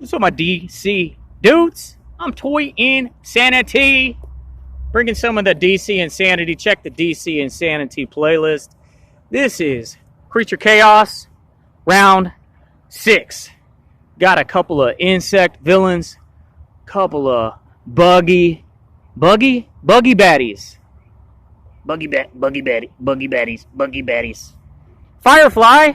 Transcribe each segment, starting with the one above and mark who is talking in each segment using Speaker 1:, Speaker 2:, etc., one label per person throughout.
Speaker 1: What's up, my DC dudes? I'm Toy Insanity. Bringing some of the DC Insanity. Check the DC Insanity playlist. This is Creature Chaos, round 6. Got a couple of insect villains. Couple of buggy baddies. Buggy baddies. Firefly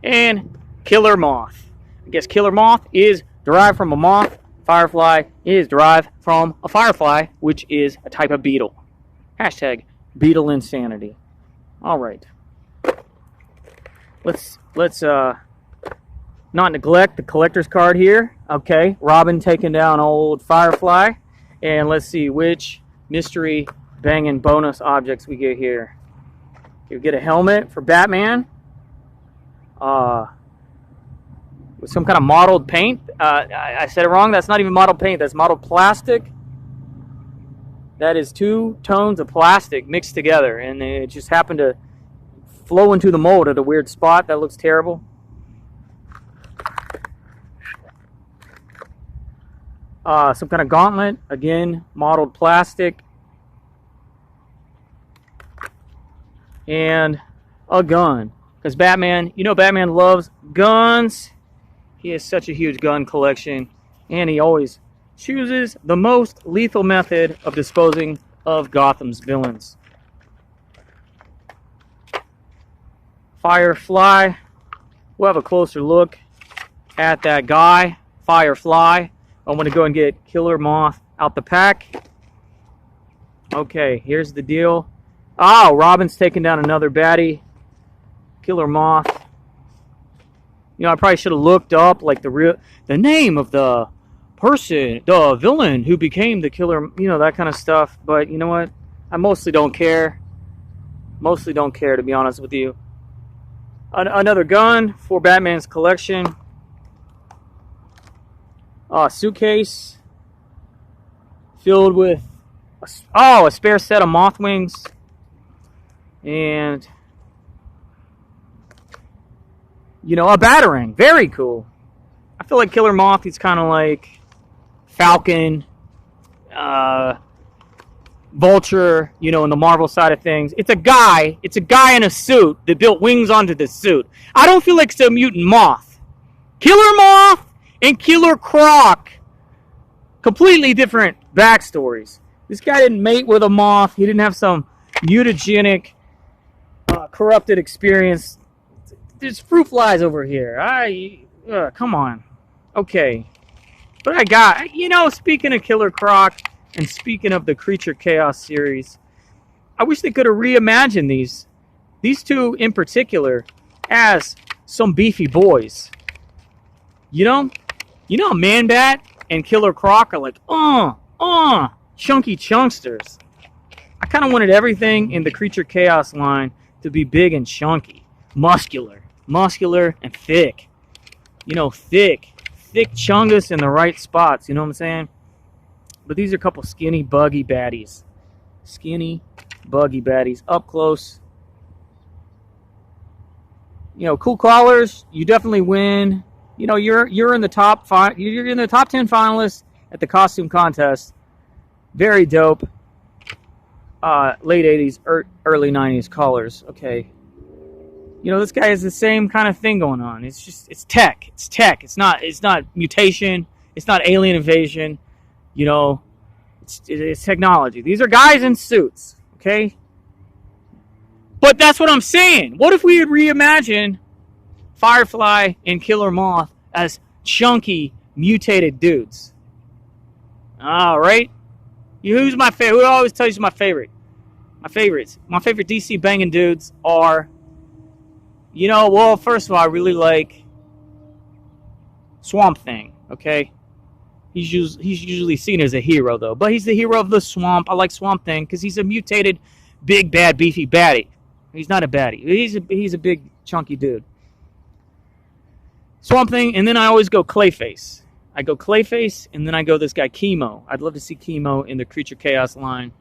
Speaker 1: and Killer Moth. I guess Killer Moth is derived from a moth. Firefly is derived from a firefly, which is a type of beetle. Hashtag beetle insanity. All right. Let's not neglect the collector's card here. Okay, Robin taking down old Firefly. And let's see which mystery banging bonus objects we get here. Okay, we get a helmet for Batman. With some kind of mottled paint. I said it wrong. That's not even mottled paint. That's mottled plastic. That is 2 tones of plastic mixed together. And it just happened to flow into the mold at a weird spot. That looks terrible. Some kind of gauntlet. Again, mottled plastic. And a gun. Because Batman, you know Batman loves guns. He has such a huge gun collection. And he always chooses the most lethal method of disposing of Gotham's villains. Firefly. We'll have a closer look at that guy, Firefly. I'm going to go and get Killer Moth out the pack. Okay, here's the deal. Oh, Robin's taking down another baddie. Killer Moth. You know, I probably should have looked up like the name of the person, the villain who became the killer, you know, that kind of stuff. But you know what? I mostly don't care. Mostly don't care, to be honest with you. Another gun for Batman's collection. Suitcase filled with a spare set of moth wings. And you know, a batarang. Very cool. I feel like Killer Moth, he's kind of like Falcon, Vulture, you know, in the Marvel side of things. It's a guy in a suit that built wings onto the suit. I don't feel like it's a mutant moth. Killer Moth and Killer Croc. Completely different backstories. This guy didn't mate with a moth. He didn't have some mutagenic, corrupted experience. There's fruit flies over here. Come on. Okay. But I got, you know, speaking of Killer Croc and speaking of the Creature Chaos series, I wish they could have reimagined these two in particular as some beefy boys. You know Man-Bat and Killer Croc are like, chunky chunksters. I kind of wanted everything in the Creature Chaos line to be big and chunky, muscular and thick. You know, thick chungus in the right spots, you know what I'm saying? But these are a couple skinny, buggy baddies. Up close. You know, cool collars, you definitely win. You know, you're in the top 10 finalists at the costume contest. Very dope. Late 80s, early 90s collars. Okay. You know, this guy has the same kind of thing going on. It's tech. It's not mutation. It's not alien invasion. You know, it's technology. These are guys in suits, okay? But that's what I'm saying. What if we had reimagined Firefly and Killer Moth as chunky, mutated dudes? All right. Who's my favorite? Who always tells you my favorite? My favorites. My favorite DC banging dudes are... You know, well, first of all, I really like Swamp Thing, okay? He's usually seen as a hero, though. But he's the hero of the swamp. I like Swamp Thing because he's a mutated, big, bad, beefy baddie. He's not a baddie. He's a big, chunky dude. Swamp Thing, and then I always go Clayface. I go Clayface, and then I go this guy Chemo. I'd love to see Chemo in the Creature Chaos line.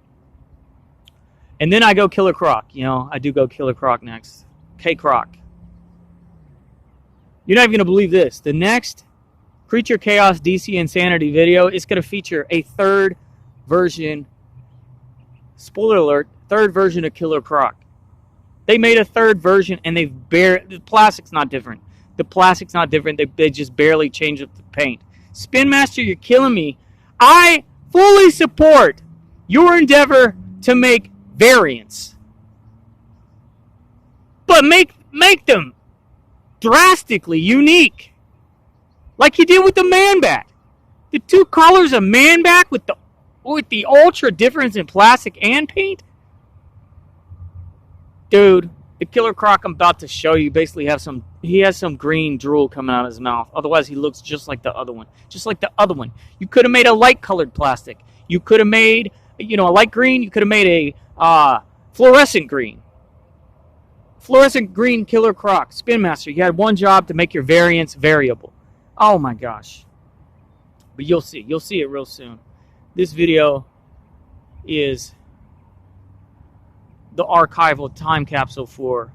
Speaker 1: And then I go Killer Croc. You know, I do go Killer Croc next. K-Croc. You're not even going to believe this. The next Creature Chaos DC Insanity video is going to feature a third version, spoiler alert, third version of Killer Croc. They made a third version, and the plastic's not different. The plastic's not different. They just barely changed up the paint. Spin Master, you're killing me. I fully support your endeavor to make variants, but make them drastically unique. Like you did with the Man Bat. The two colors of Man Bat with the ultra difference in plastic and paint. Dude, the Killer Croc I'm about to show you basically he has some green drool coming out of his mouth. Otherwise, he looks just like the other one. Just like the other one. You could have made a light colored plastic. You could have made, a light green. You could have made a fluorescent green. Fluorescent green Killer Croc. Spin Master, you had one job to make your variants variable. Oh my gosh. But you'll see. You'll see it real soon. This video is the archival time capsule for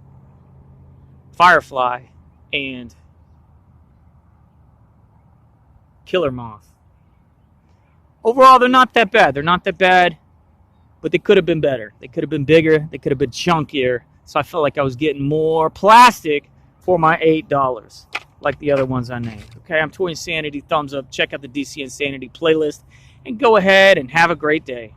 Speaker 1: Firefly and Killer Moth. Overall, they're not that bad. They're not that bad, but they could have been better. They could have been bigger. They could have been chunkier. So I felt like I was getting more plastic for my $8, like the other ones I named. Okay, I'm Toy Insanity. Thumbs up. Check out the DC Insanity playlist, and go ahead and have a great day.